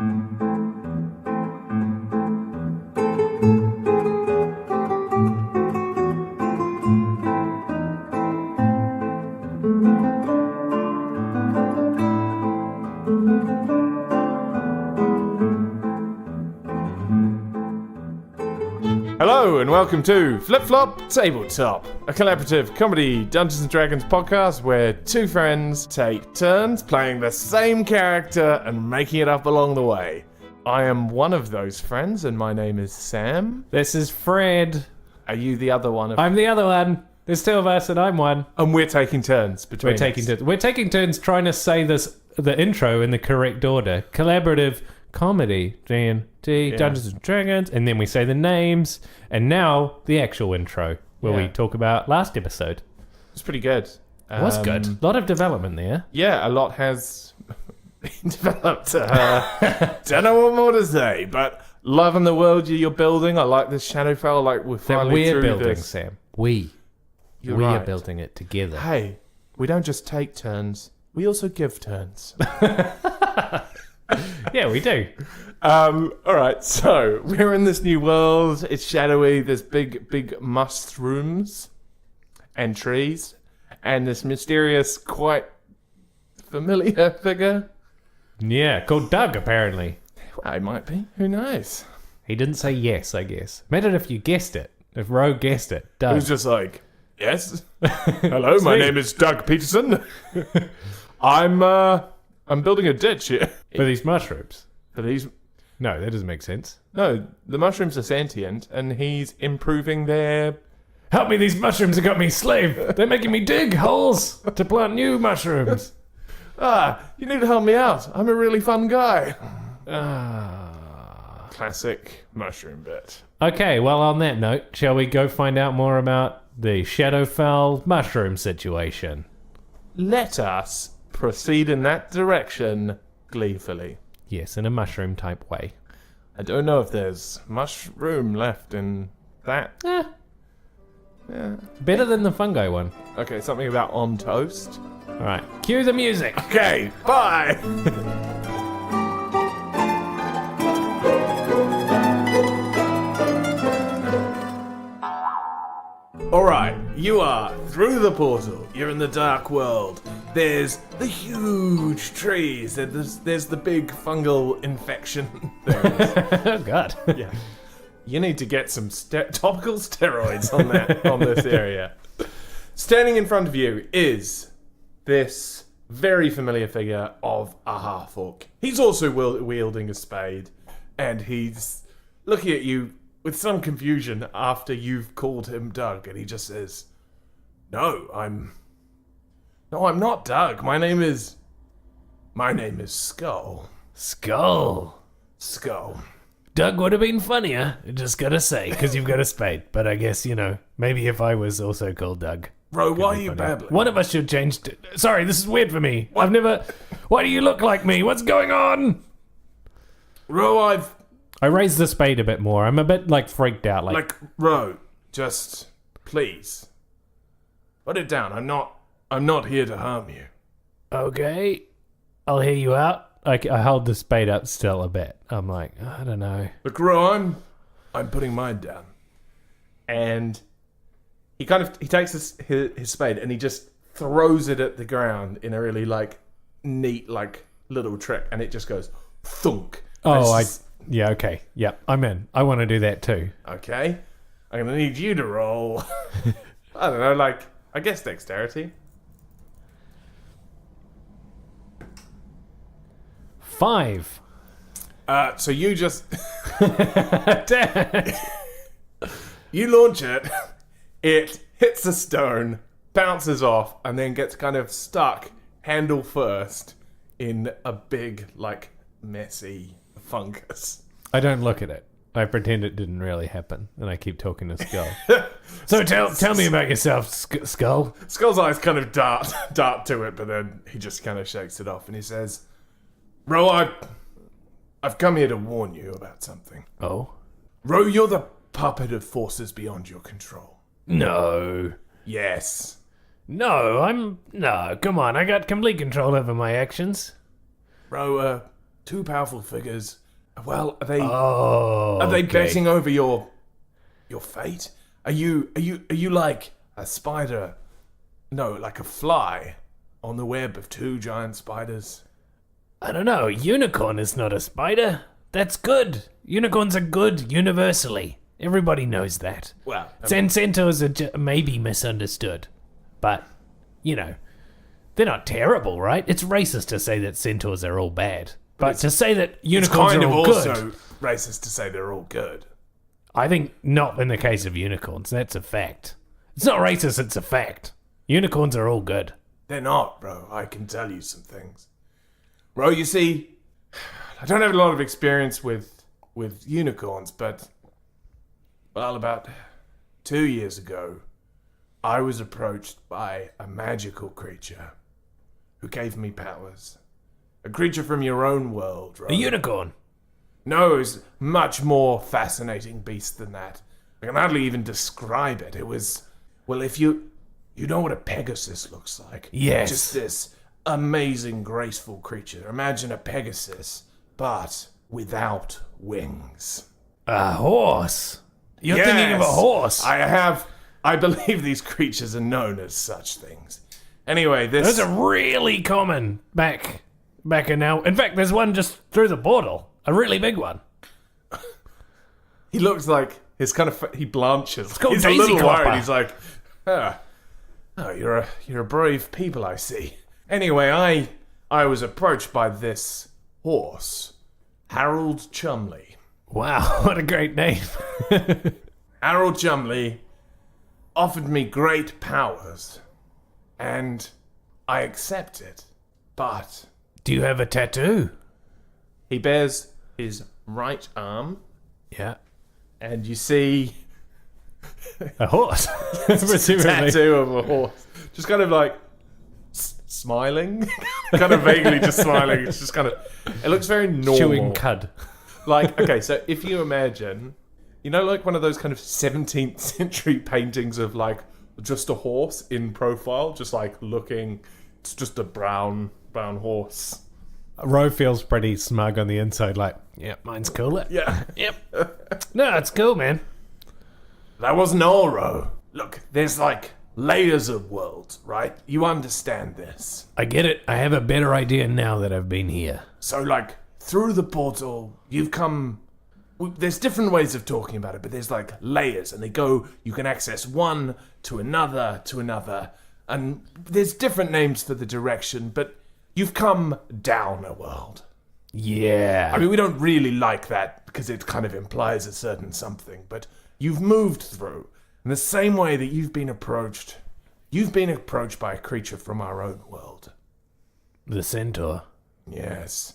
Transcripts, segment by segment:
Hello and welcome to Flip Flop Tabletop, a collaborative comedy Dungeons & Dragons podcast where two friends take turns playing the same character and making it up along the way. I am one of those friends and my name is Sam. This is Fred. Are you the other one? I'm the other one. There's two of us and I'm one. And we're taking turns between us. We're taking turns trying to say the intro in the correct order. Collaborative comedy, D&D, Dungeons & Dragons, and then we say the names, and now the actual intro, where we talk about last episode. It's pretty good. It was good. A lot of development there. Yeah, a lot has been developed. Don't know what more to say, but loving the world you're building. I like this Shadowfell. Like we're finally through building, this. Sam. We are building it together. Hey, we don't just take turns. We also give turns. Yeah, we do. All right, so we're in this new world. It's shadowy. There's big mushrooms and trees, and this mysterious, quite familiar figure. Yeah, called Doug, apparently. Well, it might be. Who knows? He didn't say yes, I guess. Imagine if you guessed it. If Rowe guessed it. Doug. He was just like, yes. Hello, my name is Doug Peterson. I'm building a ditch here. For these mushrooms. For these... No, that doesn't make sense. No, the mushrooms are sentient, and he's improving their... Help me, these mushrooms have got me slave. They're making me dig holes to plant new mushrooms. You need to help me out. I'm a really fun guy. Classic mushroom bit. Okay, well, on that note, shall we go find out more about the Shadowfell mushroom situation? Let us proceed in that direction gleefully. Yes, in a mushroom type way. I don't know if there's mushroom left in that. Yeah. Better than the fungi one. Okay, something about on toast. Alright, cue the music. Okay, bye! Alright, you are through the portal. You're in the dark world. There's the huge trees. There's the big fungal infection. There it is. Oh, God. Yeah. You need to get some topical steroids on this area. Standing in front of you is this very familiar figure of a half-orc. He's also wielding a spade, and he's looking at you with some confusion after you've called him Doug, and he just says, No, I'm not Doug. My name is Skull. Skull. Doug would have been funnier, just gotta say, because you've got a spade. But I guess, maybe if I was also called Doug. Bro, why are you babbling? One of us should change Sorry, this is weird for me. What? Why do you look like me? What's going on? Ro, I raised the spade a bit more. I'm a bit, freaked out. Ro, just, please, put it down. I'm not here to harm you. Okay. I'll hear you out. I hold the spade up still a bit. I'm like, I don't know. Look, Ro, I'm putting mine down. And he takes his spade and he just throws it at the ground in a really, neat, little trick. And it just goes, thunk. Yeah, okay. Yep, I'm in. I want to do that too. Okay. I'm going to need you to roll. I don't know, I guess dexterity. 5. So you just... Damn. You launch it. It hits a stone, bounces off, and then gets kind of stuck, handle first, in a big, messy fungus. I don't look at it. I pretend it didn't really happen, and I keep talking to Skull. So tell me about yourself, Skull. Skull's eyes kind of dart to it, but then he just kind of shakes it off, and he says, Ro, I've come here to warn you about something. Oh? Ro, you're the puppet of forces beyond your control. No. Yes. No, come on, I got complete control over my actions. Ro, two powerful figures. Well, are they Okay. betting over your fate? Are you like a spider? No, like a fly on the web of two giant spiders. I don't know. Unicorn is not a spider. That's good. Unicorns are good universally. Everybody knows that. Well, Centaurs are maybe misunderstood. But, you know, they're not terrible, right? It's racist to say that centaurs are all bad. But to say that it's unicorns kind are of all also good, racist to say they're all good. I think not in the case of unicorns. That's a fact. It's not racist, it's a fact. Unicorns are all good. They're not, bro. I can tell you some things. Bro, you see, I don't have a lot of experience with unicorns, but, well, about 2 years ago, I was approached by a magical creature who gave me powers. A creature from your own world, right? A unicorn. No, it's a much more fascinating beast than that. I can hardly even describe it. It was, well, if you know what a Pegasus looks like. Yes. Just this amazing, graceful creature. Imagine a Pegasus, but without wings. A horse. You're thinking of a horse. I believe these creatures are known as such things. Anyway, Those are really common back in now. In fact, there's one just through the portal. A really big one. he looks like he blanches. called He's Daisy a little Clopper. worried. He's like, oh, you're a brave people, I see. Anyway, I was approached by this horse, Harold Chumley. Wow, what a great name. Harold Chumley offered me great powers, and I accepted. But Do you have a tattoo? he bears his right arm, Yeah. and you see A horse. a Presumably. tattoo of a horse, just kind of like smiling, kind of vaguely just smiling. It's just kind of, it looks very normal. Chewing cud. Like, okay, so if you imagine, like one of those kind of 17th century paintings of like just a horse in profile, just like looking, it's just a brown horse. Rowe feels pretty smug on the inside, like, yeah, mine's cooler. Yeah. Yep. No, it's cool, man. That wasn't all, Ro. Look, there's like layers of worlds, right? You understand this. I get it. I have a better idea now that I've been here. So, like, through the portal, you've come. There's different ways of talking about it, but there's like layers, and you can access one to another, and there's different names for the direction, but you've come down a world. Yeah. I mean, we don't really like that because it kind of implies a certain something, but you've moved through. In the same way that you've been approached by a creature from our own world. The centaur. Yes.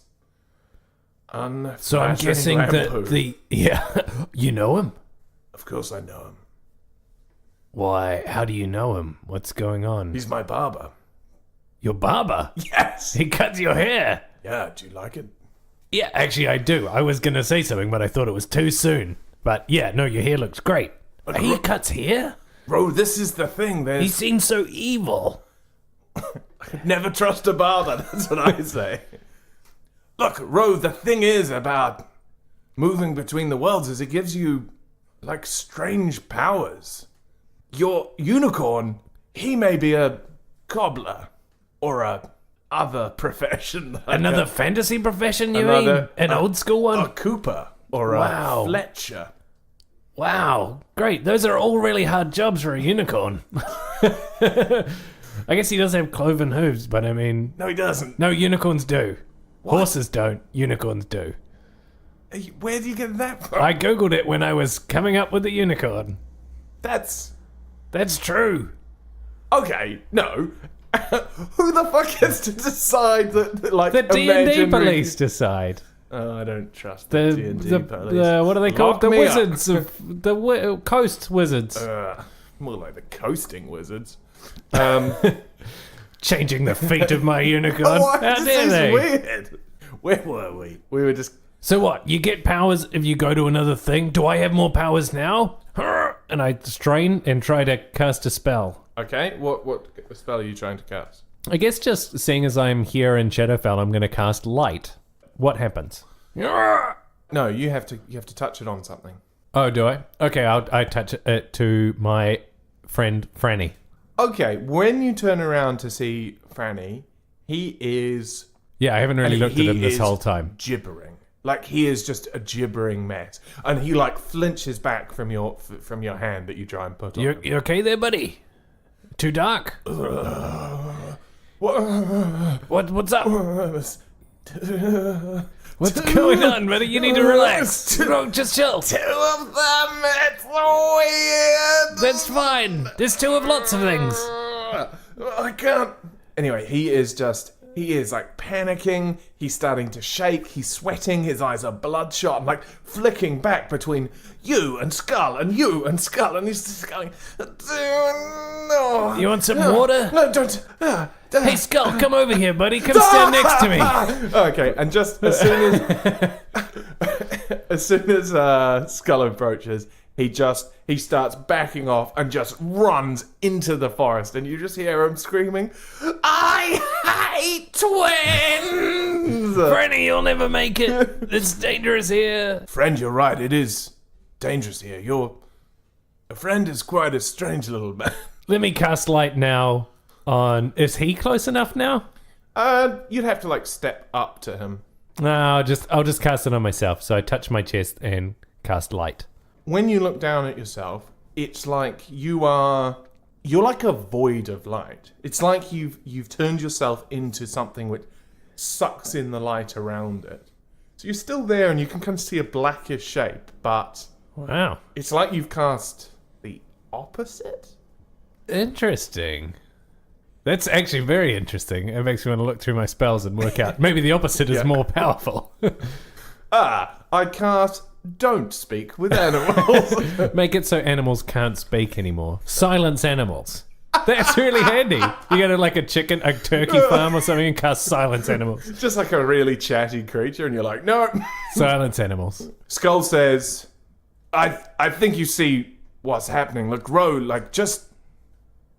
So I'm guessing that yeah, you know him? Of course I know him. Why, how do you know him? What's going on? He's my barber. Your barber? Yes! He cuts your hair. Yeah, do you like it? Yeah, actually I do. I was going to say something, but I thought it was too soon. But yeah, no, your hair looks great. But He cuts hair? Bro, this is the thing. He seems so evil. Never trust a barber, that's what I say. Look, Ro, the thing is about moving between the worlds is it gives you, like, strange powers. Your unicorn, he may be a cobbler or a other profession. Like Another fantasy profession, you another- mean? An old school one? a cooper or Wow. a fletcher. Wow, great. Those are all really hard jobs for a unicorn. I guess he does have cloven hooves, but I mean... No, he doesn't. No, unicorns do. Horses don't. Unicorns do. Where do you get that from? I googled it when I was coming up with the unicorn. That's true. okay. No, who the fuck gets to decide that? Like The D&D imaginary- police decide. Oh, I don't trust the D&D The police. what are they called? Lock The me up. wizards of the coast wizards. More like the coasting wizards. Changing the feet of my unicorn. What? How This dare is they? weird. Where were we? We were just. So what? You get powers if you go to another thing? Do I have more powers now? And I strain and try to cast a spell. Okay, what spell are you trying to cast? I guess just seeing as I'm here in Shadowfell, I'm going to cast light. what happens? No, you have to touch it on something. Oh, do I? Okay, I touch it to my friend Franny. Okay, when you turn around to see Franny, he is... Yeah, I haven't really looked at him this whole time. Gibbering. Like, he is just a gibbering mess. And he, like, flinches back from your hand that you try and put on him. You okay there, buddy? Too dark? What's up? What's going on, buddy? You need to relax. No, just chill. 2 of them, it's weird. That's fine. There's 2 of lots of things. I can't. Anyway, he is like panicking. He's starting to shake. He's sweating. His eyes are bloodshot and like flicking back between you and Skull and you and Skull. And he's just going, no. You want some water? No, don't. Hey, Skull, come over here, buddy. Come stand next to me. Okay, and just as soon as Skull approaches, he starts backing off and just runs into the forest, and you just hear him screaming, "I hate twins!" Franny, you'll never make it. It's dangerous here. Friend, you're right. It is dangerous here. A friend is quite a strange little man. Let me cast light now on... Is he close enough now? You'd have to like step up to him. No, I'll just cast it on myself. So I touch my chest and cast light. When you look down at yourself, it's like you're like a void of light. It's like you've turned yourself into something which sucks in the light around it. So you're still there and you can kind of see a blackish shape, but wow, it's like you've cast the opposite. Interesting. That's actually very interesting. It makes me want to look through my spells and work out. Maybe the opposite is more powerful. I cast Don't Speak with Animals. Make it so animals can't speak anymore. Silence animals. That's really handy. You go to like a turkey farm or something and cast silence animals. Just like a really chatty creature and you're like, no. Silence animals. Skull says, I think you see what's happening. Look, Rowe, like, just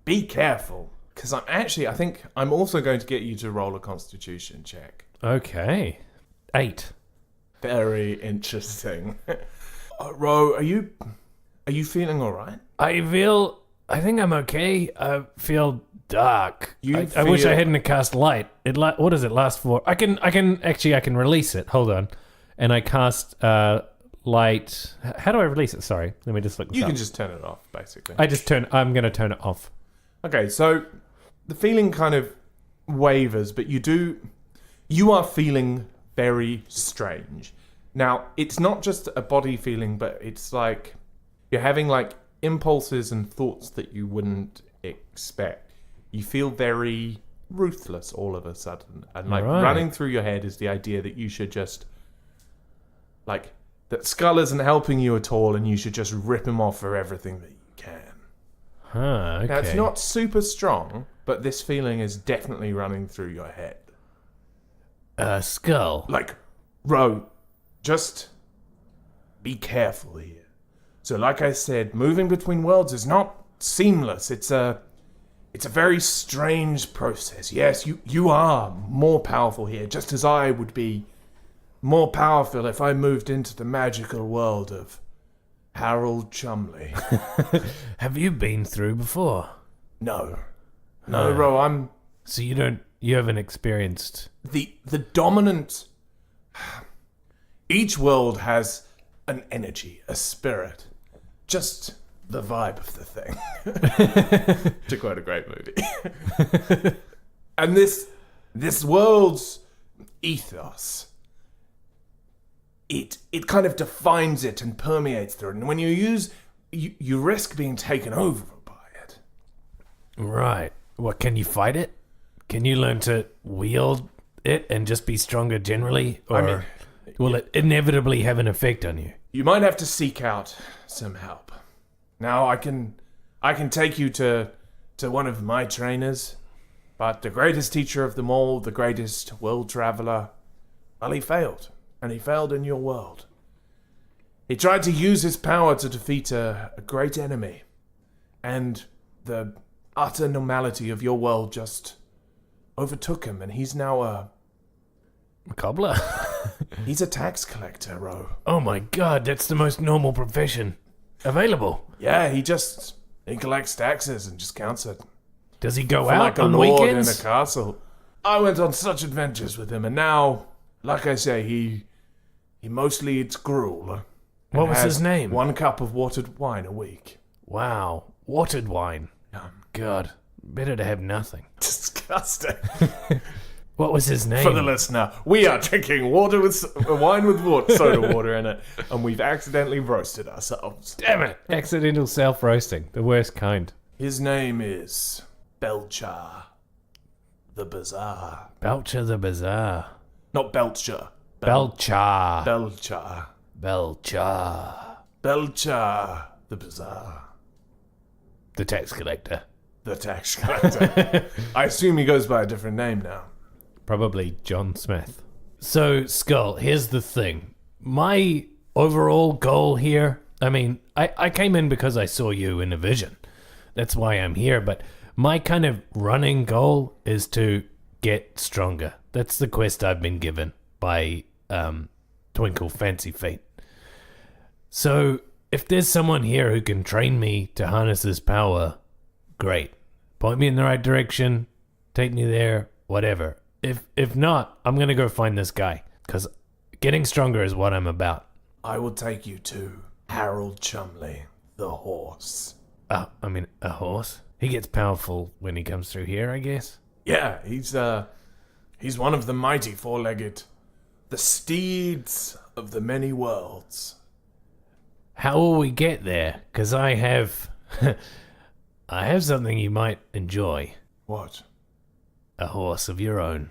be careful. Because I think I'm also going to get you to roll a constitution check. Okay. 8. Very interesting. Rowe, are you feeling all right? I think I'm okay. I feel dark. I wish I hadn't cast light. What does it last for? I can release it. Hold on. And I cast light. How do I release it? Sorry. Let me just look this up. You can just turn it off, basically. I'm going to turn it off. Okay, so the feeling kind of wavers, but you are feeling very strange. Now, it's not just a body feeling, but it's like you're having like impulses and thoughts that you wouldn't expect. You feel very ruthless all of a sudden. And like running through your head is the idea that you should just like that Skull isn't helping you at all and you should just rip him off for everything that you can. Huh, okay. Now, it's not super strong, but this feeling is definitely running through your head. Skull. Like, Rowe, just be careful here. So, like I said, moving between worlds is not seamless. It's a very strange process. Yes, you are more powerful here, just as I would be more powerful if I moved into the magical world of Harold Chumley. Have you been through before? No, Rowe, So you haven't experienced... The dominant... Each world has an energy, a spirit. Just the vibe of the thing. To quote a great movie. And this world's ethos, it kind of defines it and permeates through it. And when you risk being taken over by it. Right. What, can you fight it? Can you learn to wield it and just be stronger generally? Or will it inevitably have an effect on you? You might have to seek out some help. Now, I can take you to one of my trainers, but the greatest teacher of them all, the greatest world traveler, well, he failed. And he failed in your world. He tried to use his power to defeat a great enemy. And the utter normality of your world just overtook him, and he's now a cobbler. He's a tax collector, Rowe. Oh my god, that's the most normal profession available. Yeah, he collects taxes and just counts it. Does he go For out like a on lord weekends? in a castle. I went on such adventures with him, and now, like I say, he mostly eats gruel. What was his name? 1 cup of watered wine a week. Wow, watered wine. God, better to have nothing. Disgusting. What was his name? For the listener, we are drinking wine with soda water in it, and we've accidentally roasted ourselves. Damn it! Accidental self-roasting, the worst kind. His name is Belcher the Bizarre. Belcher the Bizarre. Not Belcher. Belcher. Belcher. Belcher. Belcher the Bizarre. The tax collector. The tax collector. I assume he goes by a different name now. Probably John Smith. So, Skull, here's the thing. My overall goal here, I mean, I came in because I saw you in a vision. That's why I'm here, but my kind of running goal is to get stronger. That's the quest I've been given by Twinkle Fancy Feet. So, if there's someone here who can train me to harness this power, great. Point me in the right direction, take me there, whatever. If not, I'm going to go find this guy, because getting stronger is what I'm about. I will take you to Harold Chumley, the horse. I mean, a horse? He gets powerful when he comes through here, I guess. Yeah, he's one of the mighty four-legged, the steeds of the many worlds. How will we get there? Because I have... I have something you might enjoy. What? A horse of your own.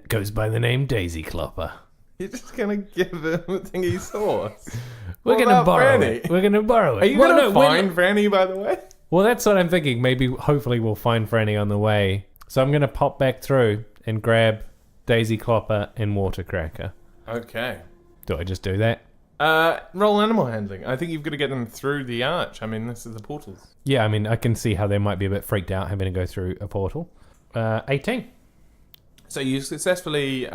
Goes by the name Daisy Clopper. You're just gonna give him a thingy's horse? We're What going to about borrow Franny? it. We're going to borrow it. Are you gonna find Franny, by the way? Well, that's what I'm thinking. Maybe, hopefully, we'll find Franny on the way. So I'm going to pop back through and grab Daisy Clopper and Watercracker. Okay. Do I just do that? Roll animal handling. I think you've got to get them through the arch. I mean, this is the portals. Yeah, I mean, I can see how they might be a bit freaked out having to go through a portal. 18. So you successfully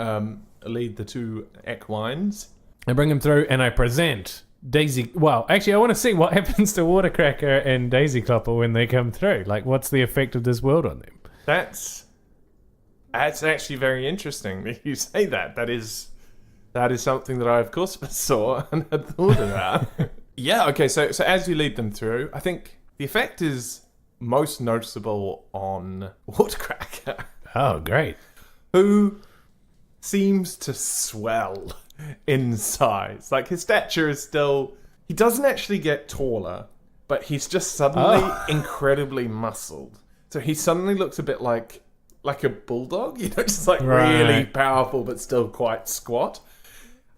lead the 2 equines. I bring them through and I present Daisy... Well, actually, I want to see what happens to Watercracker and Daisy Clopper when they come through. Like, what's the effect of this world on them? That's actually very interesting that you say that. That is something that I, of course, saw and had thought about. Yeah, okay, so as you lead them through, I think the effect is most noticeable on Watercracker, Oh, great. who seems to swell in size. Like, his stature is still... He doesn't actually get taller, but he's just suddenly incredibly muscled. So he suddenly looks a bit like a bulldog, you know, just like really powerful but still quite squat.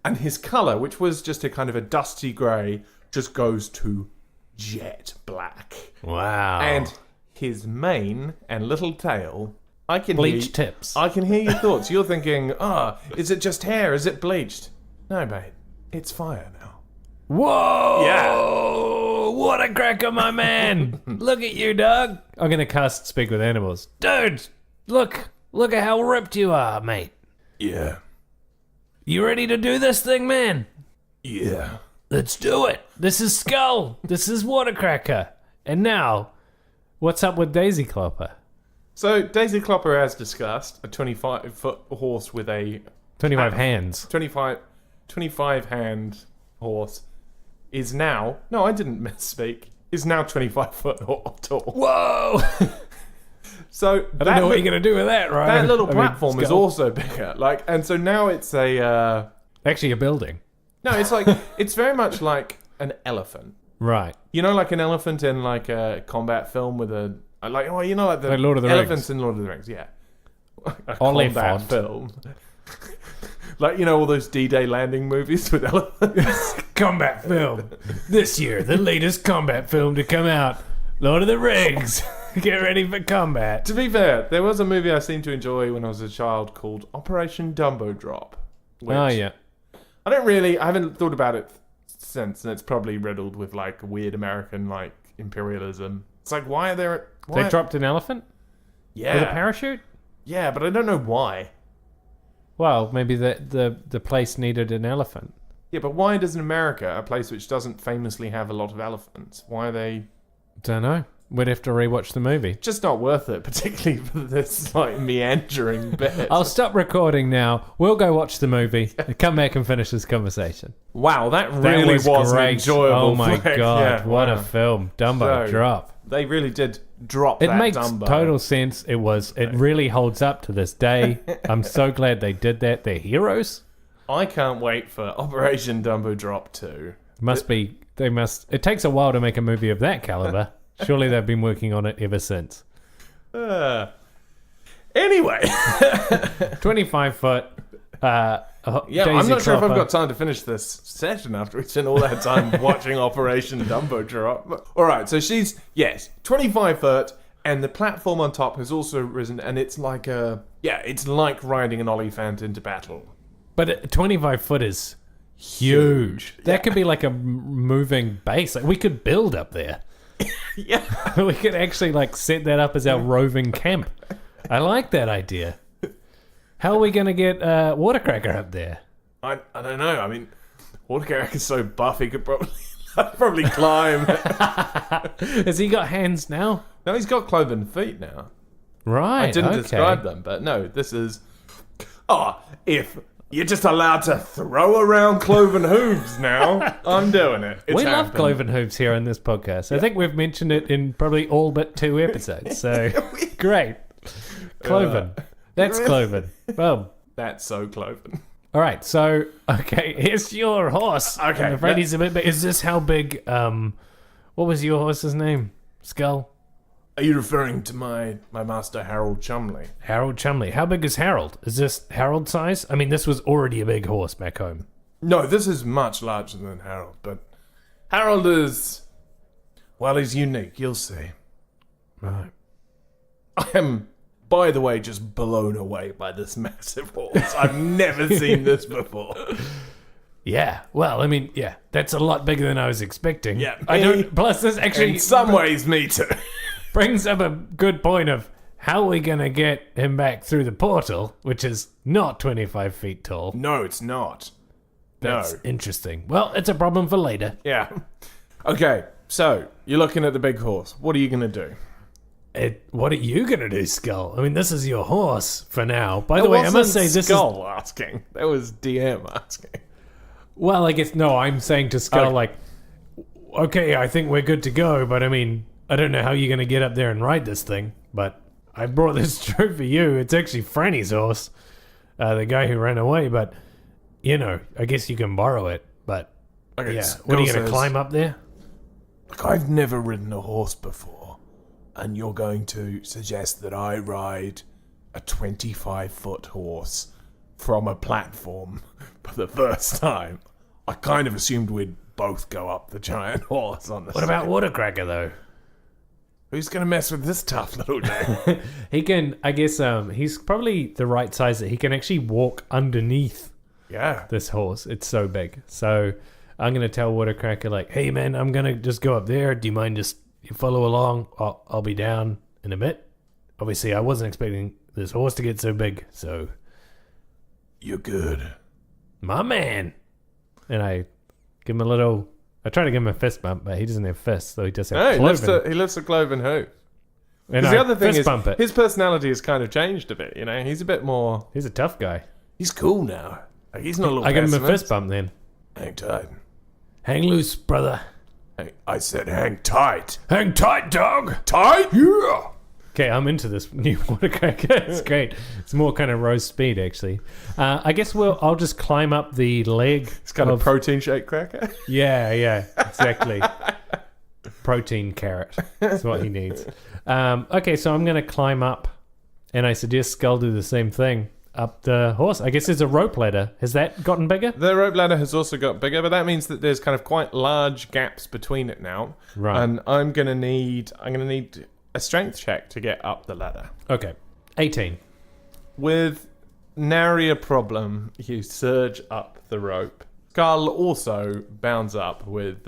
And his colour, which was just a kind of a dusty grey, just goes to jet black. Wow. And his mane and little tail, I can Bleach tips. I can hear your thoughts. You're thinking, is it just hair? Is it bleached? No, mate. It's fire now. Whoa! Yeah. Watercracker, my man! Look at you, dog! I'm going to cast Speak with Animals. Dude! Look at how ripped you are, mate. Yeah. You ready to do this thing, man? Yeah. Let's do it. This is Skull. This is Watercracker. And now, what's up with Daisy Clopper? So, Daisy Clopper, as discussed, a 25-foot horse with a... 25 hands. 25-hand horse is now... No, I didn't misspeak. Is now 25-foot tall. Whoa! So I don't know what you're going to do with that, right? That little platform is also bigger. Like, and so now it's a... Actually, a building. No, it's like... It's very much like an elephant. Right. You know, like an elephant in like a combat film with a... Like, oh, you know, like the Like Lord of the elephants Rings. in Lord of the Rings, yeah. A Olive combat font. film. Like, you know, all those D-Day landing movies with elephants. Combat film. This year, the latest combat film to come out. Lord of the Rings. Get ready for combat. To be fair, there was a movie I seemed to enjoy when I was a child called Operation Dumbo Drop. Which Oh, yeah. I haven't thought about it since, and it's probably riddled with, like, weird American, like, imperialism. It's like, why are there... They dropped an elephant? Yeah. With a parachute? Yeah, but I don't know why. Well, maybe the place needed an elephant. Yeah, but why doesn't America, a place which doesn't famously have a lot of elephants, why are they... Don't know. We'd have to rewatch the movie. Just not worth it, particularly for this like meandering bit. I'll stop recording now. We'll go watch the movie and come back and finish this conversation. Wow, that really was great. an enjoyable Oh my flick. god, Yeah, what wow. a film. Dumbo So, drop. They really did drop It that makes Dumbo. total sense. It really holds up to this day. I'm so glad they did that. They're heroes. I can't wait for Operation Dumbo Drop 2. It takes a while to make a movie of that caliber. Surely they've been working on it ever since. Anyway. 25 foot. Yeah, I'm not sure if I've got time to finish this session after we spent all that time watching Operation Dumbo Drop. All right, so she's, 25 foot, and the platform on top has also risen, and it's like it's like riding an Oliphant into battle. But 25 foot is huge. That could be like a moving base. Like we could build up there. Yeah. We could actually like set that up as our roving camp. I like that idea. How are we going to get Watercracker up there? I don't know. I mean, Watercracker's so buff he could probably climb. Has he got hands now? No, he's got cloven feet now. Right. I didn't describe them, but no, this is... if you're just allowed to throw around cloven hooves now, I'm doing it. It's we love happened. cloven hooves here on this podcast. I think we've mentioned it in probably all but 2 episodes. So, great. Cloven. That's cloven. Well, That's so cloven. all right. So, okay, here's your horse. Okay, I'm afraid he's a bit big. Is this how big... what was your horse's name? Skull? Are you referring to my master Harold Chumley? Harold Chumley. How big is Harold? Is this Harold size? I mean, this was already a big horse back home. No, this is much larger than Harold, but Harold is... well, he's unique, you'll see. Right. I am, by the way, just blown away by this massive horse. I've never seen this before. Yeah. Well, I mean, yeah, that's a lot bigger than I was expecting. Yeah. I don't... Plus, this actually... In some ways, me too. brings up a good point of how are we going to get him back through the portal, which is not 25 feet tall. No, it's not. That's No. interesting. Well, it's a problem for later. Yeah. Okay, so you're looking at the big horse. What are you going to do? What are you going to do, Skull? I mean, this is your horse for now. By the way, I must say this Skull asking. That was DM asking. Well, I guess, no, I'm saying to Skull, Okay. like, okay, I think we're good to go, but I mean, I don't know how you're going to get up there and ride this thing, but I brought this true for you. It's actually Franny's horse, the guy who ran away, but, you know, I guess you can borrow it, but, Okay, yeah. Skull What, are you going to says, climb up there? Look, I've never ridden a horse before, and you're going to suggest that I ride a 25-foot horse from a platform for the first time. I kind of assumed we'd both go up the giant horse on the What about Watercracker, though? Who's going to mess with this tough little dude? He can, I guess, he's probably the right size that he can actually walk underneath Yeah. this horse. It's so big. So I'm going to tell Watercracker, like, hey, man, I'm going to just go up there. Do you mind just you follow along? I'll be down in a bit. Obviously, I wasn't expecting this horse to get so big, so... You're good. My man! And I give him a little... I try to give him a fist bump, but he doesn't have fists, so he just has No, cloven. he lifts a cloven hoof. And Because the other thing fist is, bump it. his personality has kind of changed a bit, you know? He's a bit more... He's a tough guy. He's cool now. Like, he's not a little I give him a pessimist. fist bump then. Hang tight. Hang loose, brother. I said hang tight. Hang tight, dog! Tight? Yeah! Okay, I'm into this new Watercracker. It's great. It's more kind of Rose speed, actually. I guess I'll just climb up the leg. It's kind of protein shake cracker. Yeah, exactly. Protein carrot. That's what he needs. Okay, so I'm going to climb up, and I suggest Skull do the same thing up the horse. I guess there's a rope ladder. Has that gotten bigger? The rope ladder has also got bigger, but that means that there's kind of quite large gaps between it now. Right. And I'm gonna need a strength check to get up the ladder. Okay, 18. With nary a problem, you surge up the rope. Skull also bounds up with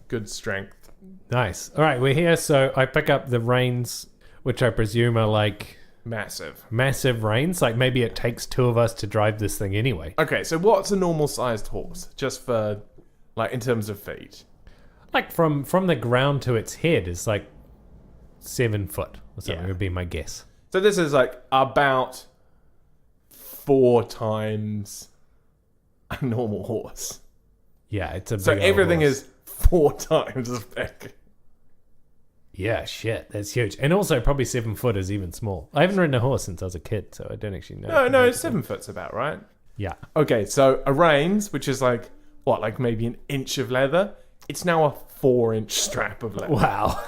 good strength. Nice. All right, we're here, so I pick up the reins, which I presume are like massive. Massive reins? Like maybe it takes 2 of us to drive this thing anyway. Okay, so what's a normal sized horse? Just for, like, in terms of feet? Like from the ground to its head is like 7 foot or something would be my guess. So this is like about 4 times a normal horse. Yeah, it's a big So old everything horse. is 4 times as big. Yeah, shit, that's huge. And also probably 7 foot is even small. I haven't ridden a horse since I was a kid, so I don't actually know. No, 7 foot's about right. Yeah. Okay, so a reins, which is like, what, like maybe an inch of leather? It's now a 4-inch strap of leather. Wow.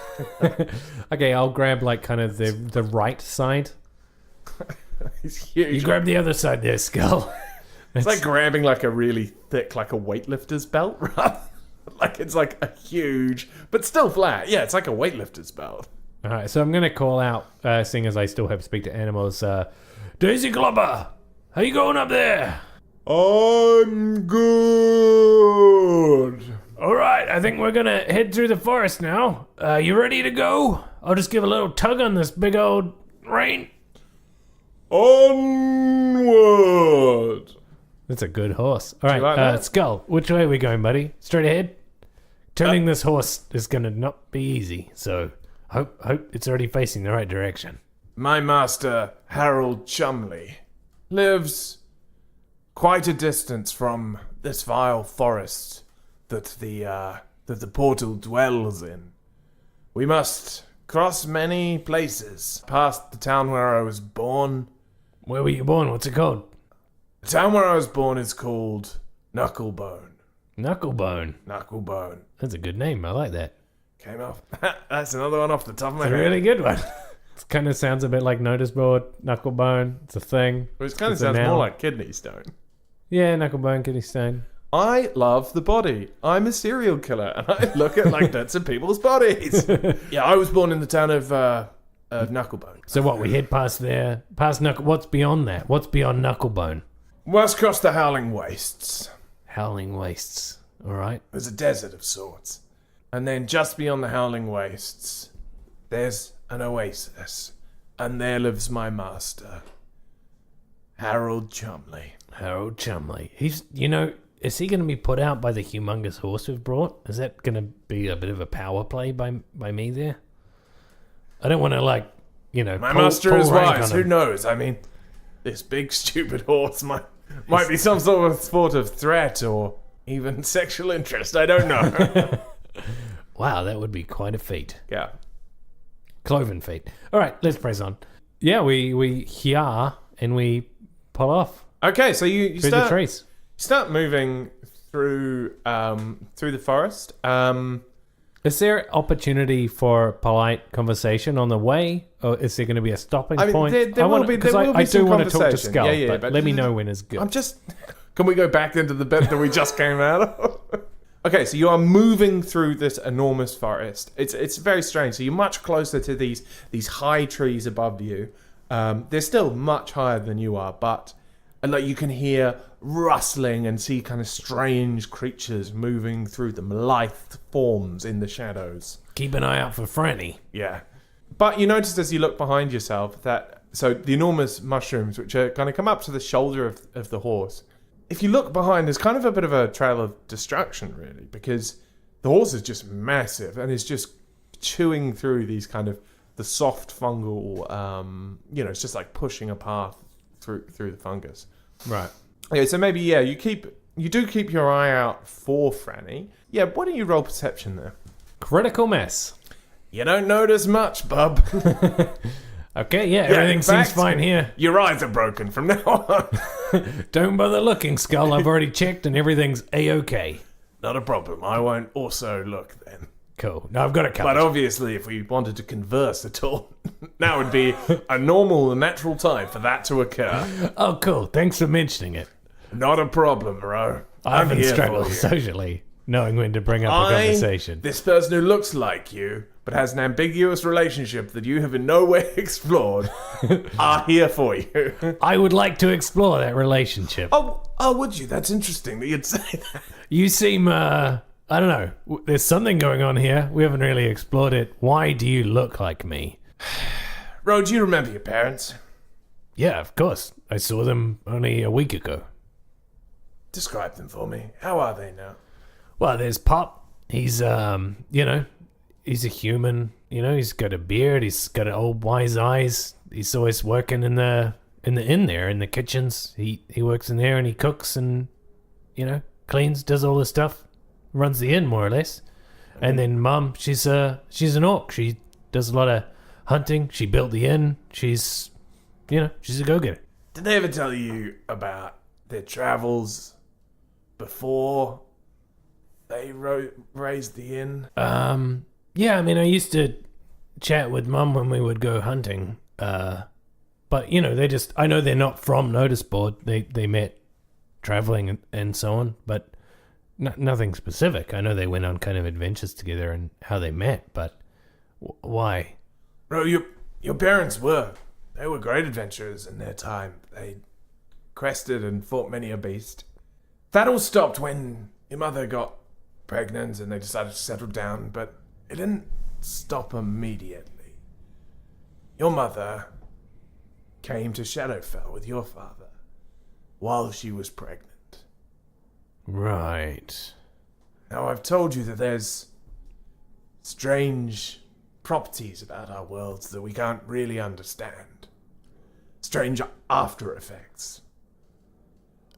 Okay, I'll grab like kind of the right side. It's huge. You grab the other side there, Skull. It's like grabbing like a really thick, like a weightlifter's belt, right? Like it's like a huge, but still flat. Yeah, it's like a weightlifter's belt. All right, so I'm going to call out, seeing as I still have speak to animals, Daisy Clubber, how you going up there? I'm good. All right, I think we're going to head through the forest now. You ready to go? I'll just give a little tug on this big old rein. Onward. That's a good horse. All right, like that? Skull, which way are we going, buddy? Straight ahead? Turning this horse is going to not be easy, so hope it's already facing the right direction. My master, Harold Chumley, lives quite a distance from this vile forest that the portal dwells in. We must cross many places, past the town where I was born. Where were you born? What's it called? The town where I was born is called Knucklebone. Knucklebone. Knucklebone. That's a good name. I like that. Came off. That's another one off the top of my It's a head. really good one. It kind of sounds a bit like notice board, knucklebone. It's a thing. Which kind of It's a sounds noun. more like kidney stone. Yeah, knucklebone, kidney stone. I love the body. I'm a serial killer, and I look at like bits of people's bodies. Yeah, I was born in the town of Knucklebone. So what? We head past there, past knuckle. What's beyond that? What's beyond knucklebone? West across the Howling Wastes. Howling wastes. All right. There's a desert of sorts. And then just beyond the Howling Wastes, there's an oasis. And there lives my master, Harold Chumley. Harold Chumley. He's, is he going to be put out by the humongous horse we've brought? Is that going to be a bit of a power play by me there? I don't want to My master is wise. Who knows? I mean, this big stupid horse might be some sort of threat or even sexual interest. I don't know. Wow, that would be quite a feat. Yeah. Cloven feet. All right, let's press on. Yeah, we hear and we pull off Okay, so you through the trees. start moving through the forest. Is there opportunity for polite conversation on the way, or is there going to be a stopping point? There will be some I do want to talk to conversation. Skull, Yeah, but let me know when it's good. Can we go back into the bit that we just came out of? Okay, so you are moving through this enormous forest. It's very strange. So you're much closer to these high trees above you. They're still much higher than you are, but you can hear rustling and see kind of strange creatures moving through them, lithe forms in the shadows. Keep an eye out for Franny. Yeah. But you notice as you look behind yourself that the enormous mushrooms, which are going to come up to the shoulder of the horse, if you look behind, there's kind of a bit of a trail of destruction, really, because the horse is just massive and is just chewing through these kind of the soft fungal, it's just like pushing a path through the fungus. Right. Okay, so maybe, you do keep your eye out for Franny. Yeah, why don't you roll perception there? Critical mass. You don't notice much, bub. Okay, yeah, everything in seems fact, fine here. Your eyes are broken from now on. Don't bother looking, Skull. I've already checked and everything's A-okay. Not a problem. I won't also look then. Cool. No, I've got it covered. But obviously, if we wanted to converse at all, now would be a normal and natural time for that to occur. Oh, cool. Thanks for mentioning it. Not a problem, bro. I I'm often here struggle for you. socially, knowing when to bring up a conversation. This person who looks like you, but has an ambiguous relationship that you have in no way explored, are here for you. I would like to explore that relationship. Oh, would you? That's interesting that you'd say that. You seem, I don't know. There's something going on here. We haven't really explored it. Why do you look like me? Ro, do you remember your parents? Yeah, of course. I saw them only a week ago. Describe them for me. How are they now? Well, there's Pop. He's, he's a human. He's got a beard. He's got old wise eyes. He's always working in the inn there, in the kitchens. He works in there and he cooks and, cleans, does all this stuff. Runs the inn, more or less. And then Mum, she's an orc. She does a lot of hunting. She built the inn. She's a go-getter. Did they ever tell you about their travels before they raised the inn? Yeah, I mean, I used to chat with Mum when we would go hunting. But, I know they're not from Notice Board. They met traveling and so on, but nothing specific. I know they went on kind of adventures together and how they met, but why? Bro, your parents they were great adventurers in their time. They quested and fought many a beast. That all stopped when your mother got pregnant and they decided to settle down, but it didn't stop immediately. Your mother came to Shadowfell with your father while she was pregnant. Right. Now, I've told you that there's strange properties about our worlds that we can't really understand. Strange after effects.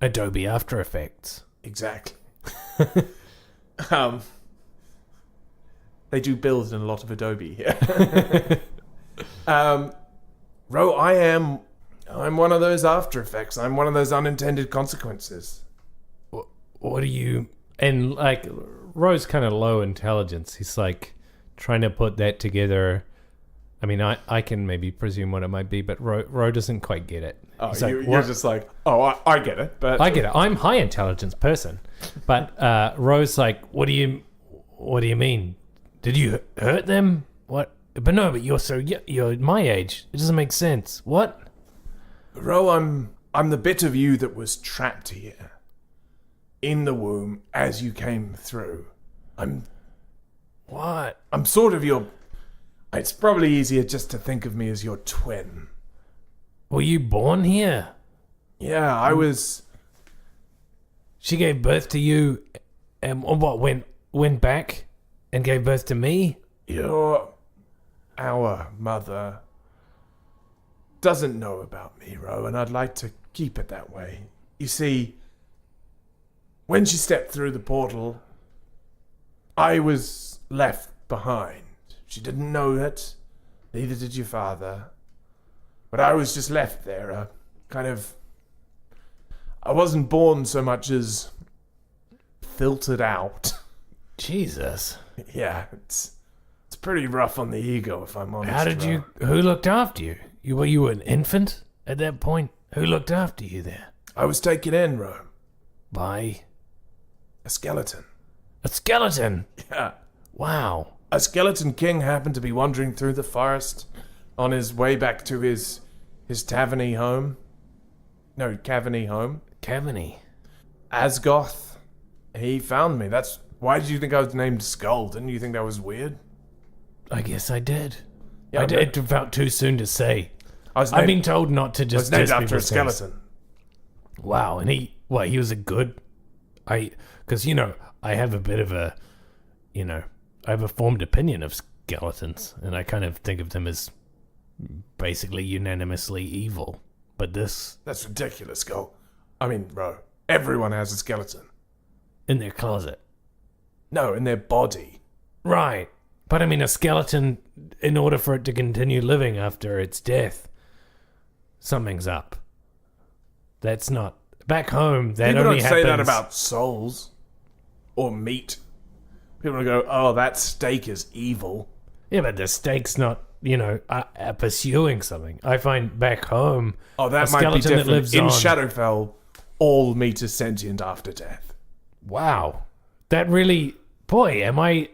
Adobe After Effects. Exactly. They do build in a lot of Adobe here. Ro, I'm one of those After Effects. I'm one of those unintended consequences. What do you... And, Ro's kind of low intelligence. He's, trying to put that together. I mean, I can maybe presume what it might be, but Ro doesn't quite get it. Oh, you're just like, I get it, but... I get it. I'm high intelligence person. But Ro's like, what do you mean? Did you hurt them? What? But no, but you're my age. It doesn't make sense. What? Ro, I'm the bit of you that was trapped here. In the womb as you came through. What? I'm sort of your... It's probably easier just to think of me as your twin. Were you born here? Yeah, I was... She gave birth to you and went back and gave birth to me? Our mother doesn't know about me, Ro, and I'd like to keep it that way. You see, when she stepped through the portal, I was left behind. She didn't know it, neither did your father. But I was just left there, I wasn't born so much as filtered out. Jesus. Yeah, it's pretty rough on the ego, if I'm honest. Who looked after you? Were you an infant at that point? Who looked after you there? I was taken in, Ro. By? A skeleton. A skeleton? Yeah. Wow. A skeleton king happened to be wandering through the forest on his way back to his taverny home. No, Caverny home. Caverny. Asgoth. He found me. Why did you think I was named Skull? Didn't you think that was weird? I guess I did. Yeah, it felt too soon to say. I've been told not to just... I was named after a skeleton. Wow, and he was a good... Because, I have a bit of a... I have a formed opinion of skeletons, and I kind of think of them as basically unanimously evil. But this... That's ridiculous, Skull. I mean, bro, everyone has a skeleton. In their closet. No, in their body. Right. But I mean, a skeleton, in order for it to continue living after its death, something's up. That's not... Back home, that People only don't happens... say that about souls. Or meat. People go, oh, that steak is evil. Yeah, but the steak's not, pursuing something. I find back home... Oh, that might be different. In Shadowfell, all meat is sentient after death. Wow. That really... Boy, am I,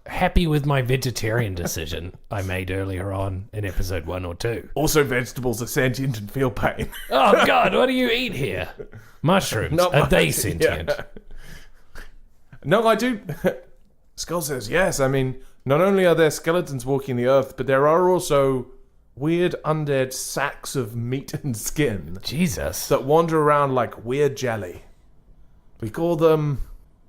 happy with my vegetarian decision I made earlier on in episode 1 or 2. Also, vegetables are sentient and feel pain. Oh, God, what do you eat here? Mushrooms. Are they sentient? Yeah. No, I do. Skull says yes. I mean, not only are there skeletons walking the earth, but there are also weird undead sacks of meat and skin Jesus. that wander around like weird jelly. We call them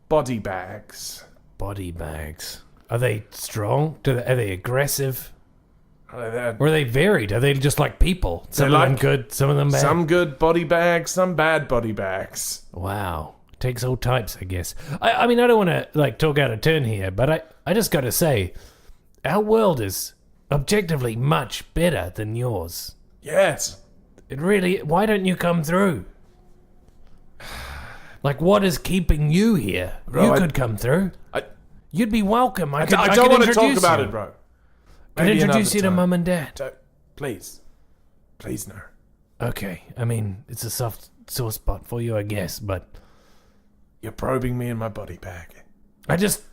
body bags. Body bags. Are they strong? Are they aggressive? They're Or are they varied? Are they just like people? Some of them like- good, some of them bad? some good body bags, some bad body bags. Wow. Takes all types, I guess. I mean, I don't want to like talk out of turn here, but I just got to say, our world is objectively much better than yours. Yes. It really. Why don't you come through? Like, what is keeping you here? Bro, You could come through. You'd be welcome. I don't could want to talk introduce about you. it, bro. I'd Maybe introduce another you to time. mum and dad. Don't- Please. Please, no. Okay. I mean, it's a soft sore spot for you, I guess, but You're probing me in my body bag. I just,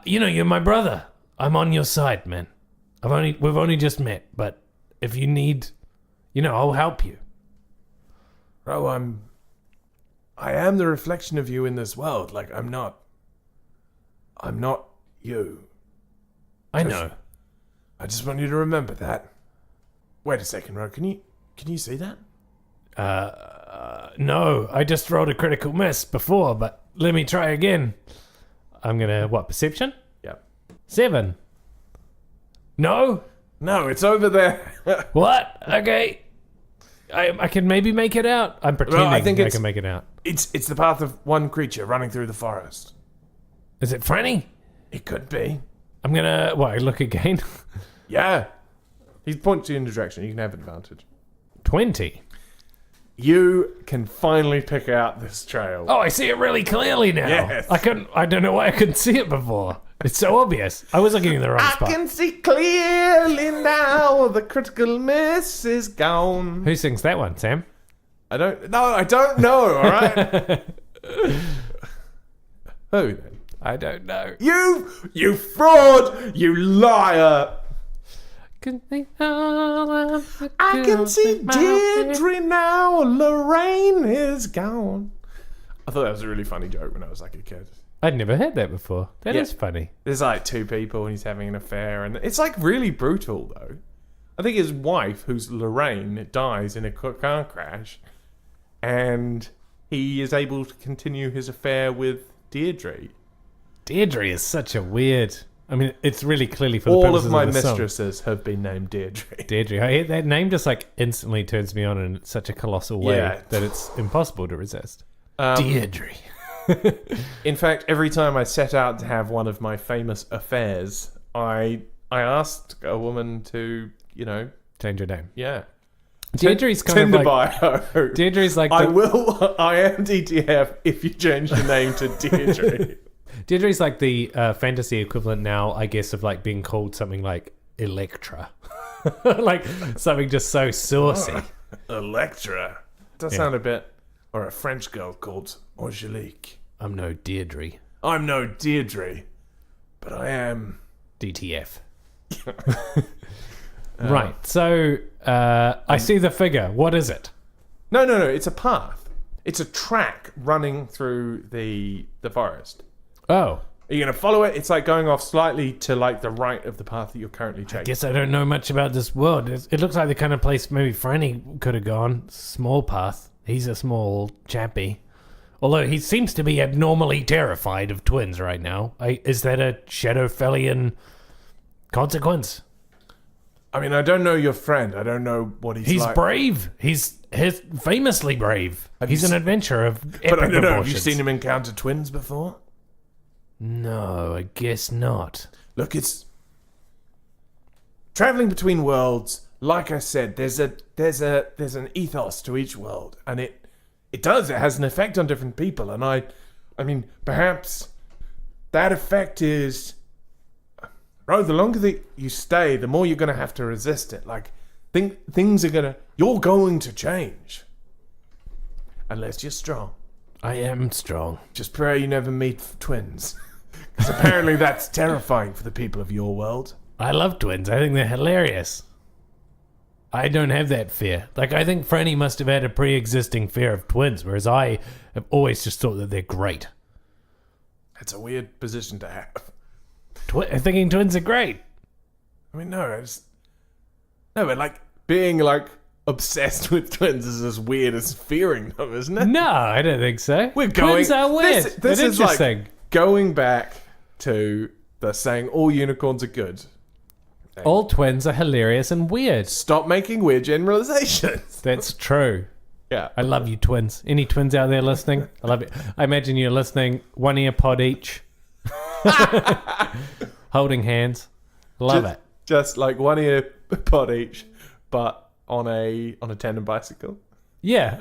you're my brother. I'm on your side, man. We've only just met, but if you need, I'll help you. Bro, I am the reflection of you in this world. Like, I'm not you. I know. I just want you to remember that. Wait a second, Ro. Can you see that? No, I just rolled a critical miss before, but let me try again. I'm gonna, perception? Yep. 7. No? No, it's over there. What? Okay. I can maybe make it out. I'm pretending I think I it's- can make it out. It's the path of one creature running through the forest. Is it Franny? It could be. I'm gonna, look again? Yeah. He points you in the direction. You can have advantage. 20. You can finally pick out this trail. Oh, I see it really clearly now. Yes. I don't know why I couldn't see it before. It's so obvious. I was looking in the wrong spot. See clearly now. The critical miss is gone. Who sings that one, Sam? I don't know. All right. Who then? I don't know. You fraud! You liar! I can see Deirdre now. Lorraine is gone. I thought that was a really funny joke when I was like a kid. I'd never heard that before. That is Yeah. funny. There's like two people and he's having an affair, and it's like really brutal though. I think his wife, who's Lorraine, dies in a car crash, and he is able to continue his affair with Deirdre. Deirdre is such a weird... I mean, it's really clearly for the All purposes of my the song. mistresses have been named Deirdre. Deirdre. That name just like instantly turns me on in such a colossal way Yeah. that it's impossible to resist. Deirdre. In fact, every time I set out to have one of my famous affairs, I asked a woman to, Change your name. yeah. Deirdre's kind Tinder of like... bio. Deirdre's like... I am DTF if you change your name to Deirdre. Deirdre's like the fantasy equivalent now, I guess, of like being called something like Electra. Like something just so saucy. Electra. Does Yeah. sound a bit... Or a French girl called Angelique. I'm no Deirdre. I'm no Deirdre, but I am... DTF. Right, so I see the figure. What is it? No. It's a path. It's a track running through the forest. Oh, Are you going to follow it? It's like going off slightly to like the right of the path that you're currently I taking. guess I don't know much about this world. It looks like the kind of place maybe Franny could have gone. Small path. He's a small chappy. Although he seems to be abnormally terrified of twins right now. Is that a Shadowfellian consequence? I mean, I don't know your friend. I don't know what he's like. He's brave. He's famously brave. He's an adventurer of epic But I don't know. Have you proportions. seen him encounter twins before? No, I guess not. Look, it's traveling between worlds. Like I said, there's an ethos to each world, and it has an effect on different people. And I mean, perhaps that effect is, bro, the longer that you stay, the more you're gonna have to resist it. Like, you're going to change, unless you're strong. I am strong. Just pray you never meet twins, because apparently that's terrifying for the people of your world. I love twins. I think they're hilarious. I don't have that fear. Like, I think Franny must have had a pre-existing fear of twins, whereas I have always just thought that they're great. It's a weird position to have. Thinking twins are great. I mean, no, No, but like being like obsessed with twins is as weird as fearing them, isn't it? No, I don't think so. We're going. Twins are weird. This is interesting. like going back to the saying all unicorns are good. All twins are hilarious and weird. Stop making weird generalizations. That's true. Yeah. I love you, twins. Any twins out there listening? I love you. I imagine you're listening, one ear pod each, holding hands. Love it. Just like one ear pod each, but on a tandem bicycle. Yeah.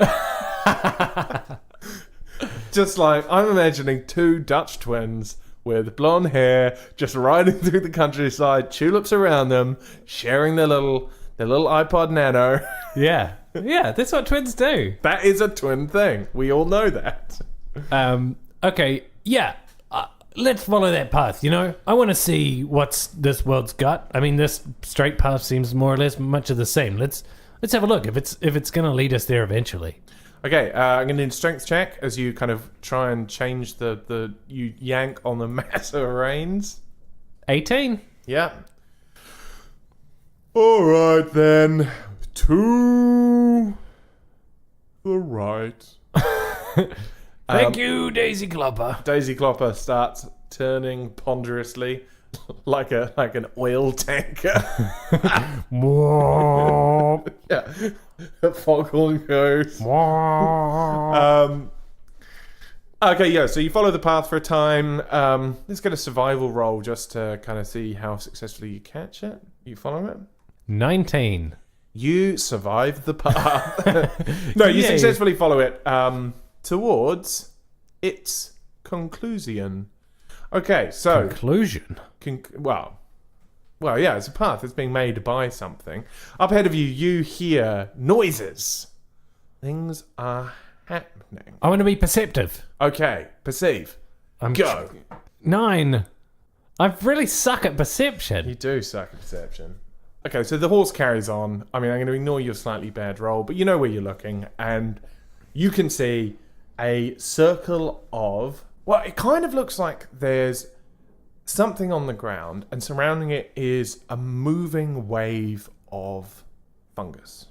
Just like I'm imagining two Dutch twins with blonde hair, just riding through the countryside, tulips around them, sharing their little iPod Nano. Yeah. Yeah, that's what twins do. That is a twin thing. We all know that. Okay, yeah. Let's follow that path, you know? I want to see what's this world's got. I mean, this straight path seems more or less much of the same. Let's have a look if it's going to lead us there eventually. Okay, I'm going to need a strength check as you kind of try and change you yank on the massive reins. 18. Yeah. All right then. To the right. Thank you, Daisy Clopper. Daisy Clopper starts turning ponderously like an oil tanker. Yeah. The foghorn goes. Okay, yeah, so you follow the path for a time. Let's get a survival roll just to kind of see how successfully you catch it. You follow it? 19. You survive the path. No, you Yay. successfully follow it towards its conclusion. Okay, so... Conclusion? Well, yeah, it's a path that's being made by something. Up ahead of you, you hear noises. Things are happening. I want to be perceptive. Okay, perceive. Go. 9. I really suck at perception. You do suck at perception. Okay, so the horse carries on. I mean, I'm going to ignore your slightly bad roll, but you know where you're looking, and you can see a circle of... Well, it kind of looks like there's something on the ground, and surrounding it is a moving wave of fungus.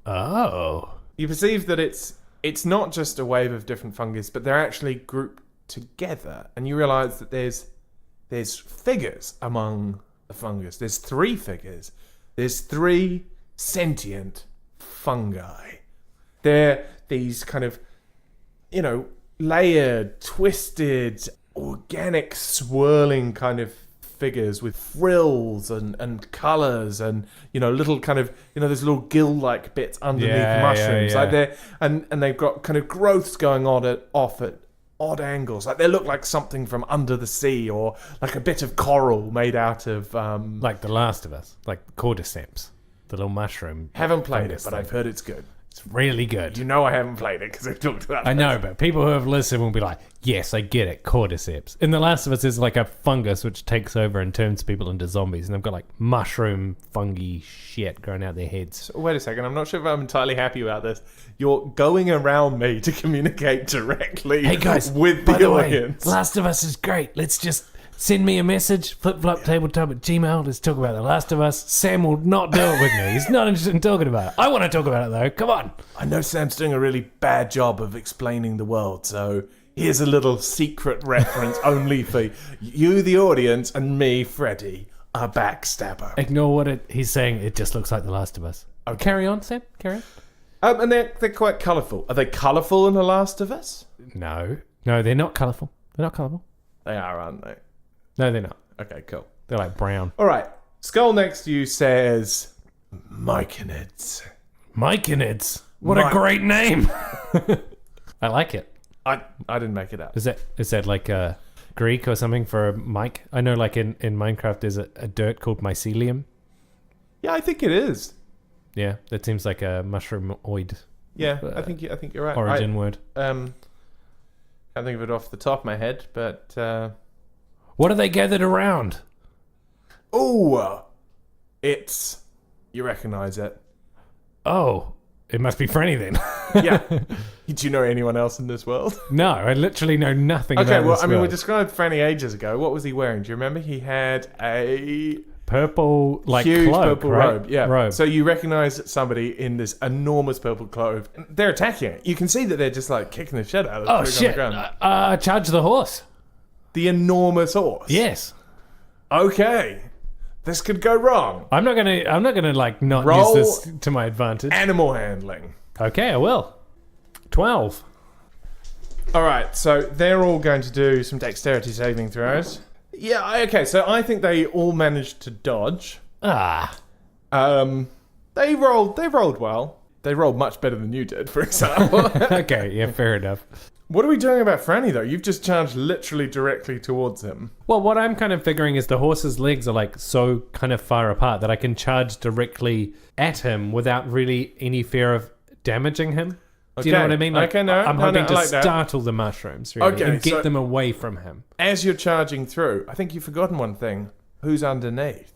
Oh. You perceive that it's not just a wave of different fungus, but they're actually grouped together, and you realise that there's figures among the fungus. There's 3 figures. There's 3 sentient fungi. They're these kind of, layered, twisted, organic, swirling kind of figures with frills and colours and, little kind of, those little gill-like bits underneath mushrooms. Yeah. Like they're, and they've got kind of growths going on off at odd angles. Like they look like something from under the sea or like a bit of coral made out of... like The Last of Us. Like cordyceps. The little mushroom. Haven't played it, fungus but thing. I've heard it's good. It's really good. You know I haven't played it because I've talked about it. I know, but people who have listened will be like, yes, I get it, cordyceps. In The Last of Us, there's like a fungus which takes over and turns people into zombies, and they've got like mushroom, fungi shit growing out their heads. So, wait a second, I'm not sure if I'm entirely happy about this. You're going around me to communicate directly Hey guys, with by the the way, audience. Last of Us is great. Let's just send me a message, flipfloptabletop@gmail. Let's talk about The Last of Us. Sam will not do it with me. He's not interested in talking about it. I want to talk about it though. Come on. I know Sam's doing a really bad job of explaining the world, so here's a little secret reference only for you, the audience, and me, Freddie, a backstabber. Ignore what he's saying. It just looks like The Last of Us. Okay. Carry on, Sam. Carry on. And they're quite colourful. Are they colourful in The Last of Us? No, they're not colourful. They're not colourful. They are, aren't they? No, they're not. Okay, cool. They're like brown. All right. Skull next to you says Myconids. Myconids. What a great name. I like it. I didn't make it up. Is that like a Greek or something for a mic? I know like in Minecraft there's a dirt called mycelium. Yeah, I think it is. Yeah, that seems like a mushroomoid Yeah, I think you're right. origin word. Can't think of it off the top of my head, but What are they gathered around? You recognise it. Oh, it must be Franny then. Yeah. Do you know anyone else in this world? No, I literally know nothing Okay, about well, this I mean, we world. described Franny ages ago. What was he wearing? Do you remember? He had a purple, like, huge cloak, purple right? robe. Yeah. Robe. So you recognize somebody in this enormous purple cloak. They're attacking it. You can see that they're just like kicking the shit out of it. Oh, shit. Charge the horse. The enormous horse. Yes. Okay. This could go wrong. I'm not gonna like not Roll use this to my advantage. Animal handling. Okay, I will. 12. All right, so they're all going to do some dexterity saving throws. Yeah, okay, so I think they all managed to dodge. Ah. They rolled well. They rolled much better than you did, for example. Okay, yeah, fair enough. What are we doing about Franny, though? You've just charged literally directly towards him. Well, what I'm kind of figuring is the horse's legs are like so kind of far apart that I can charge directly at him without really any fear of damaging him. Do you know what I mean? Like, okay, no, I'm hoping to I like that. startle the mushrooms, really, Okay, and get so- them away from him. As you're charging through, I think you've forgotten one thing. Who's underneath?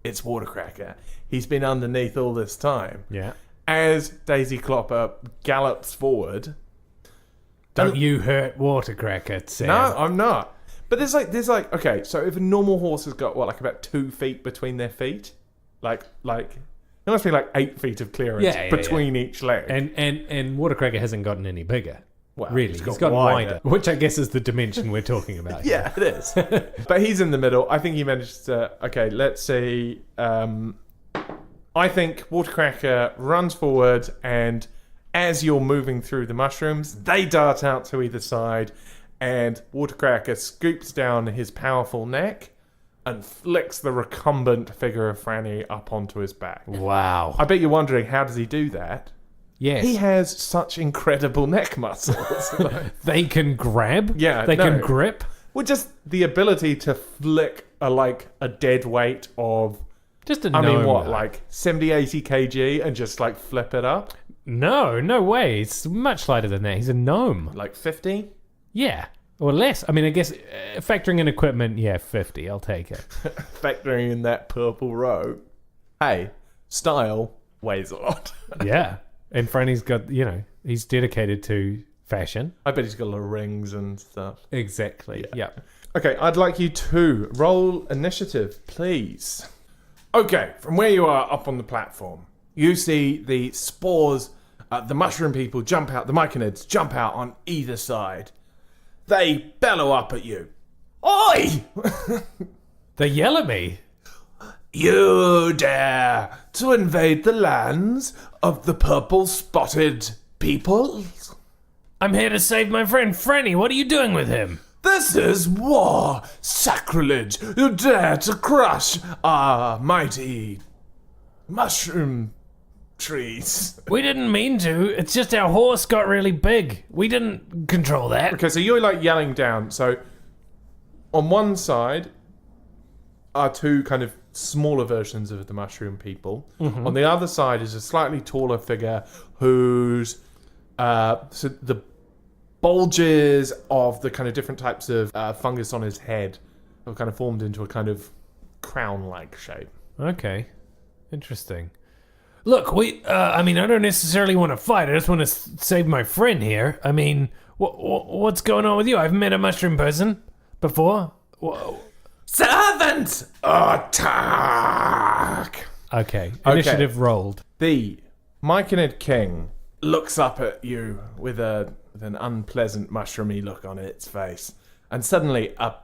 It's Watercracker. He's been underneath all this time. Yeah. As Daisy Clopper gallops forward... Don't you hurt Watercracker, Sam. No, I'm not. But there's like, okay, so if a normal horse has got, like about 2 feet between their feet? Like, there must be like 8 feet of clearance between each leg. And Watercracker hasn't gotten any bigger. Well, really, he's gotten wider. Which I guess is the dimension we're talking about. Yeah, it is. But he's in the middle. I think he managed to... Okay, let's see. I think Watercracker runs forward, and as you're moving through the mushrooms, they dart out to either side, and Watercracker scoops down his powerful neck and flicks the recumbent figure of Franny up onto his back. Wow. I bet you're wondering, how does he do that? Yes. He has such incredible neck muscles. They can grab? Yeah, They no. can grip? Well, just the ability to flick a dead weight of, Just a I mean, gnome, what, though. like 70, 80 kg and just like flip it up? No way. It's much lighter than that. He's a gnome. Like 50? Yeah. Or less. I mean, I guess factoring in equipment, 50. I'll take it. Factoring in that purple robe. Hey, style weighs a lot. Yeah. And Franny's got, he's dedicated to fashion. I bet he's got a lot of rings and stuff. Exactly. Yeah. Okay, I'd like you to roll initiative, please. Okay, from where you are up on the platform, you see the spores, the mushroom people jump out, the myconids jump out on either side. They bellow up at you. Oi! They yell at me. You dare to invade the lands of the purple-spotted peoples? I'm here to save my friend Franny. What are you doing with him? This is war! Sacrilege! You dare to crush our mighty mushroom trees. We didn't mean to. It's just our horse got really big. We didn't control that. Okay, so you're like yelling down. So on one side are two kind of smaller versions of the mushroom people. Mm-hmm. On the other side is a slightly taller figure whose so the bulges of the kind of different types of fungus on his head have kind of formed into a kind of crown-like shape. Okay. Interesting. Look, I don't necessarily want to fight. I just want to save my friend here. I mean, what's going on with you? I've met a mushroom person before. Whoa. Servants, attack! Okay. Initiative rolled. The Myconid King looks up at you with an unpleasant mushroomy look on its face. And suddenly a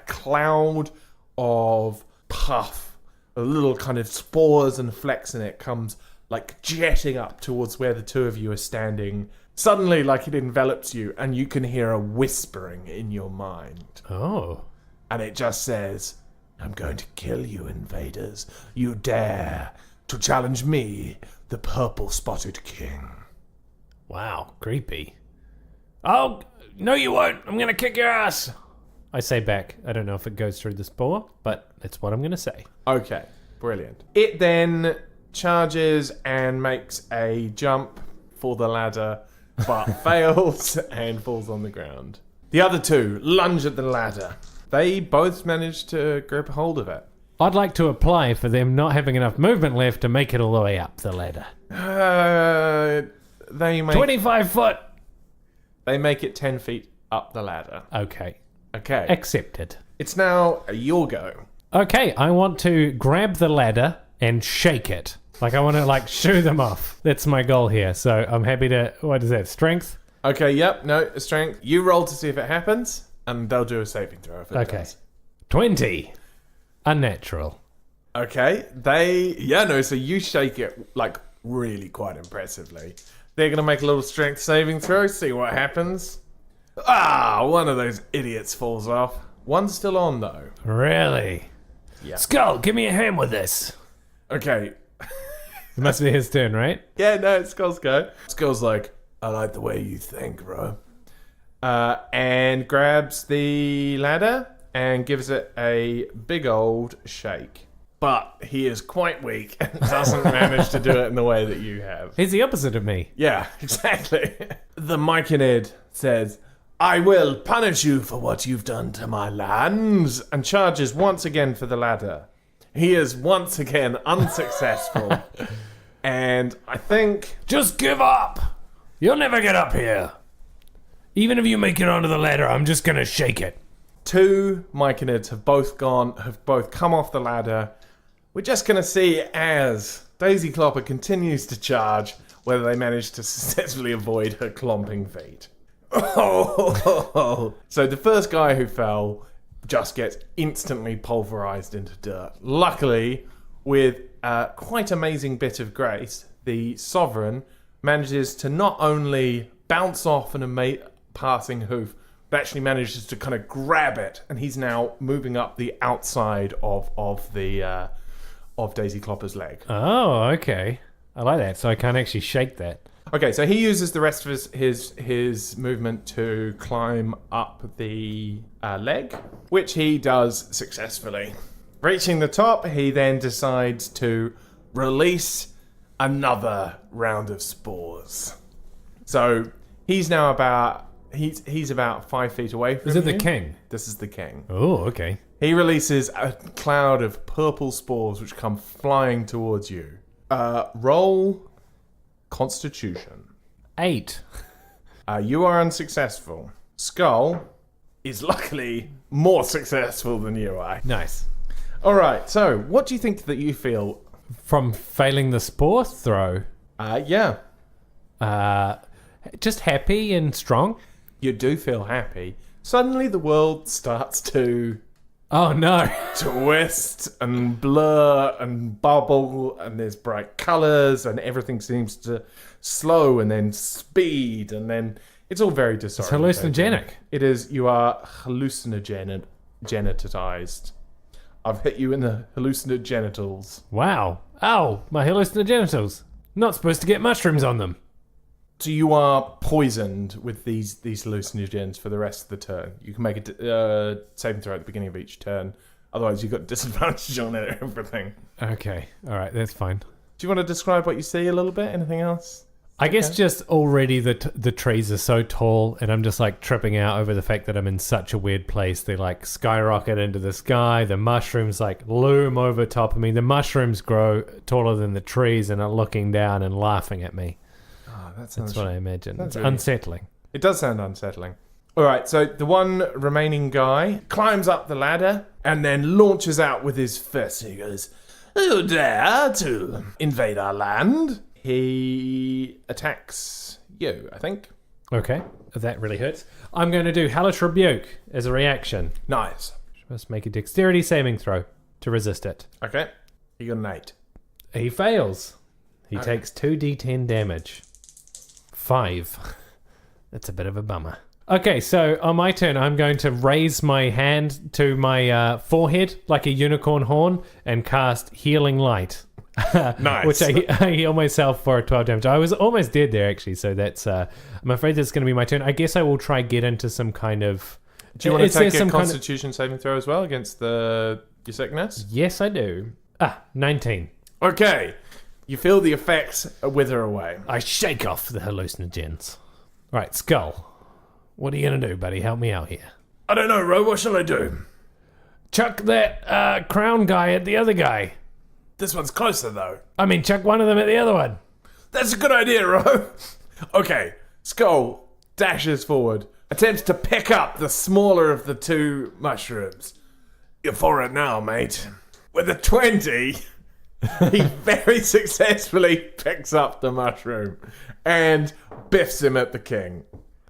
cloud of puff, a little kind of spores and flecks in it comes like jetting up towards where the two of you are standing. Suddenly, like it envelops you and you can hear a whispering in your mind. Oh. And it just says, I'm going to kill you, invaders. You dare to challenge me, the purple-spotted king. Wow, creepy. Oh, no you won't. I'm going to kick your ass. I say back. I don't know if it goes through the spore, but that's what I'm going to say. Okay, brilliant. It then charges and makes a jump for the ladder, but fails and falls on the ground. The other two lunge at the ladder. They both manage to grab hold of it. I'd like to apply for them not having enough movement left to make it all the way up the ladder. They make 25 foot. They make it 10 feet up the ladder. Okay. Okay. Accepted. It's now your go. Okay, I want to grab the ladder and shake it. Like, I want to, like, shoo them off. That's my goal here. So I'm happy to... What is that? Strength? Okay, yep, no, strength. You roll to see if it happens, and they'll do a saving throw if it does. 20. Unnatural. Okay, so you shake it, like, really quite impressively. They're going to make a little strength saving throw, see what happens. One of those idiots falls off. One's still on, though. Really? Yeah. Skull, give me a hand with this. Okay. It must be his turn, right? Yeah, no, it's Skull's go. Skull's like, I like the way you think, bro. And grabs the ladder and gives it a big old shake. But he is quite weak and doesn't manage to do it in the way that you have. He's the opposite of me. Yeah, exactly. The Myconid says, I will punish you for what you've done to my lands, and charges once again for the ladder. He is once again unsuccessful. And I think... Just give up! You'll never get up here. Even if you make it onto the ladder, I'm just going to shake it. 2 Myconids have both come off the ladder. We're just going to see as Daisy Clopper continues to charge whether they manage to successfully avoid her clomping feet. So the first guy who fell just gets instantly pulverized into dirt. Luckily, with a quite amazing bit of grace, the Sovereign manages to not only bounce off an passing hoof, but actually manages to kind of grab it, and he's now moving up the outside of Daisy Clopper's leg. Oh, okay. I like that. So I can't actually shake that. Okay, so he uses the rest of his movement to climb up the leg, which he does successfully. Reaching the top, he then decides to release another round of spores. So he's now about 5 feet away from you. Is it the king? This is the king. Oh, okay. He releases a cloud of purple spores which come flying towards you. Roll Constitution. 8. You are unsuccessful. Skull is luckily more successful than you are. Nice. All right, so what do you think that you feel? From failing the spore throw? Yeah. Just happy and strong? You do feel happy. Suddenly the world starts to Oh, no. twist and blur and bubble, and there's bright colours, and everything seems to slow and then speed, and then it's all very disorientating. It's hallucinogenic. It is. You are hallucinogenitized. I've hit you in the hallucinogenitals. Wow. Ow, my hallucinogenitals. Not supposed to get mushrooms on them. So you are poisoned with these hallucinogens for the rest of the turn. You can make a saving throw at the beginning of each turn. Otherwise, you've got disadvantage on everything. Okay. All right. That's fine. Do you want to describe what you see a little bit? Anything else? I guess just already the trees are so tall, and I'm just like tripping out over the fact that I'm in such a weird place. They like skyrocket into the sky. The mushrooms like loom over top of me. The mushrooms grow taller than the trees and are looking down and laughing at me. That's what I imagine. It's really unsettling. It does sound unsettling. All right, so the one remaining guy climbs up the ladder and then launches out with his fist. He goes, "You dare to invade our land?" He attacks you, I think. Okay, that really hurts. I'm going to do Hellish Rebuke as a reaction. Nice. Must make a dexterity saving throw to resist it. Okay, he got an 8. He fails. He takes 2d10 damage. 5. That's a bit of a bummer. Okay, so on my turn, I'm going to raise my hand to my forehead like a unicorn horn and cast Healing Light. Nice. Which I heal myself for 12 damage. I was almost dead there, actually, so that's... I'm afraid that's going to be my turn. I guess I will try get into some kind of... Do you want to take a Constitution saving throw as well against your sickness? Yes, I do. 19. Okay. You feel the effects wither away. I shake off the hallucinogens. Right, Skull. What are you going to do, buddy? Help me out here. I don't know, Ro. What shall I do? Chuck that crown guy at the other guy. This one's closer, though. I mean, chuck one of them at the other one. That's a good idea, Ro. Okay, Skull dashes forward, attempts to pick up the smaller of the two mushrooms. You're for it now, mate. With a 20, he very successfully picks up the mushroom and biffs him at the king.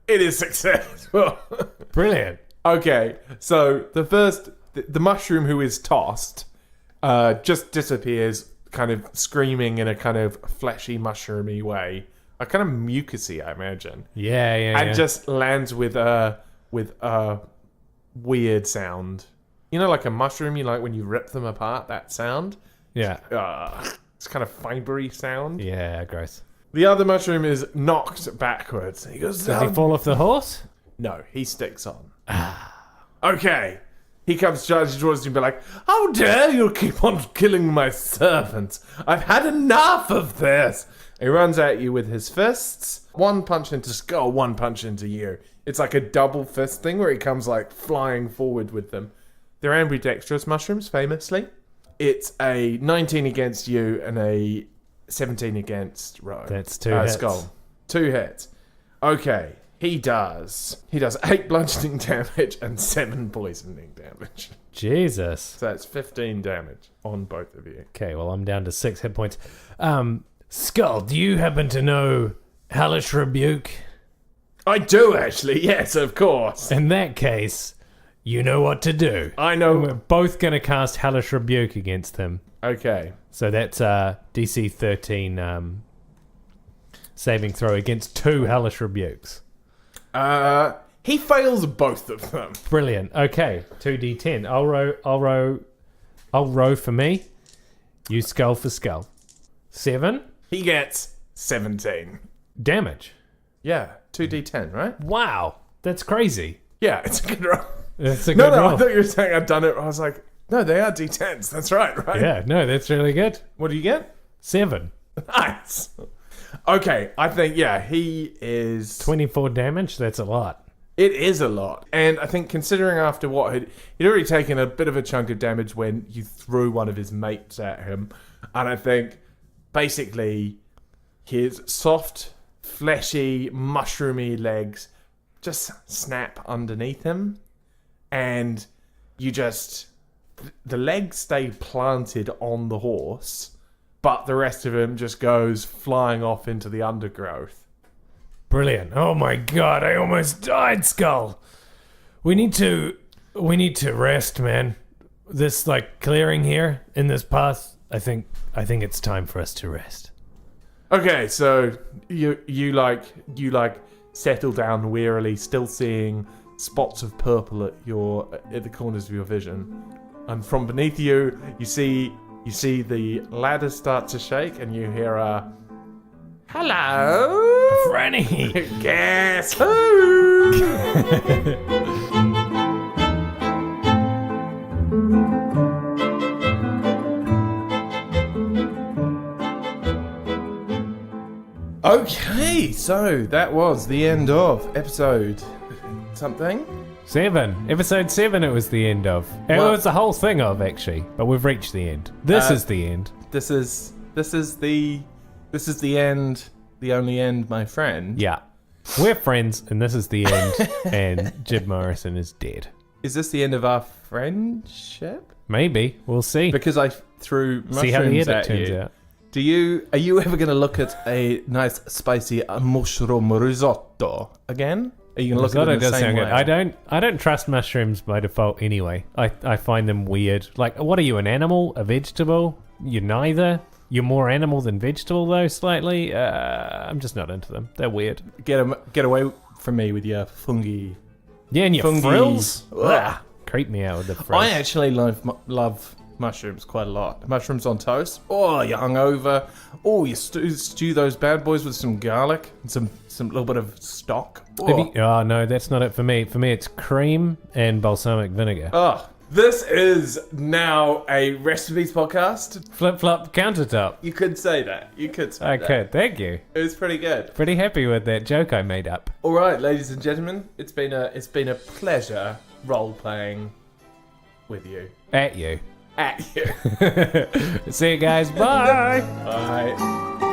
It is successful. Brilliant. Okay, so the mushroom who is tossed just disappears, kind of screaming in a kind of fleshy, mushroomy way. A kind of mucusy, I imagine. Yeah. And just lands with a weird sound. You know, like a mushroom, you like when you rip them apart, that sound? Yeah. It's kind of fibery sound. Yeah, gross. The other mushroom is knocked backwards. He goes, Does he fall off the horse? No, he sticks on. Okay. He comes charging towards you and be like, how dare you keep on killing my servants? I've had enough of this. He runs at you with his fists. One punch into Skull, one punch into you. It's like a double fist thing where he comes like flying forward with them. They're ambidextrous mushrooms, famously. It's a 19 against you and a 17 against Rowe. That's 2 hits. Skull. 2 hits. Okay. He does 8 bludgeoning damage and 7 poisoning damage. Jesus. So that's 15 damage on both of you. Okay, well, I'm down to 6 hit points. Skull, do you happen to know Hellish Rebuke? I do, actually. Yes, of course. In that case, you know what to do. I know. We're both going to cast Hellish Rebuke against him. Okay. So that's DC 13 saving throw against 2 Hellish Rebukes. He fails both of them. Brilliant. Okay, 2d10. I'll row for me. You Skull for Skull. 7 He gets 17. damage. Yeah, 2d10, right? Wow, that's crazy. Yeah, it's a good roll. That's a No, good roll. I thought you were saying I'd done it. I was like, no, they are d10s. That's right? Yeah, no, that's really good. What do you get? 7. Nice. Okay, I think, yeah, he is... 24 damage, that's a lot. It is a lot. And I think considering after what he'd already taken a bit of a chunk of damage when you threw one of his mates at him. And I think basically his soft, fleshy, mushroomy legs just snap underneath him. And you just... The legs stay planted on the horse, but the rest of him just goes flying off into the undergrowth. Brilliant. Oh my god, I almost died, Skull. We need to rest, man. This like clearing here in this path, I think it's time for us to rest. Okay, so you like settle down wearily, still seeing spots of purple at the corners of your vision. And from beneath you, you see the ladder start to shake, and you hear a "Hello, Franny." Guess who? Okay, so that was the end of episode something. 7. Episode 7 it was the end of. It Well- was the whole thing of, actually. But we've reached the end. This is the end. This is the end, the only end, my friend. Yeah. We're friends, and this is the end, and Jib Morrison is dead. Is this the end of our friendship? Maybe. We'll see. Because I threw mushrooms See how the edit at turns you. out. Are you ever going to look at a nice spicy mushroom risotto again? Are you going to look at it in the does same sound way? good. I don't trust mushrooms by default anyway. I find them weird. Like, what are you, an animal? A vegetable? You're neither. You're more animal than vegetable, though, slightly. I'm just not into them. They're weird. Get away from me with your fungi. Yeah, and your Fungi. frills. Ugh. Creep me out with the frills. I actually love mushrooms quite a lot. Mushrooms on toast. Oh, you're hungover. Oh, you stew those bad boys with some garlic and some little bit of stock. Oh. Oh, no, that's not it for me. For me, it's cream and balsamic vinegar. Oh, this is now a recipes podcast. Flip-flop countertop. You could say that. I could. Thank you. It was pretty good. Pretty happy with that joke I made up. All right, ladies and gentlemen, it's been a pleasure role playing with you. At you. At you. See you guys. Bye. Bye.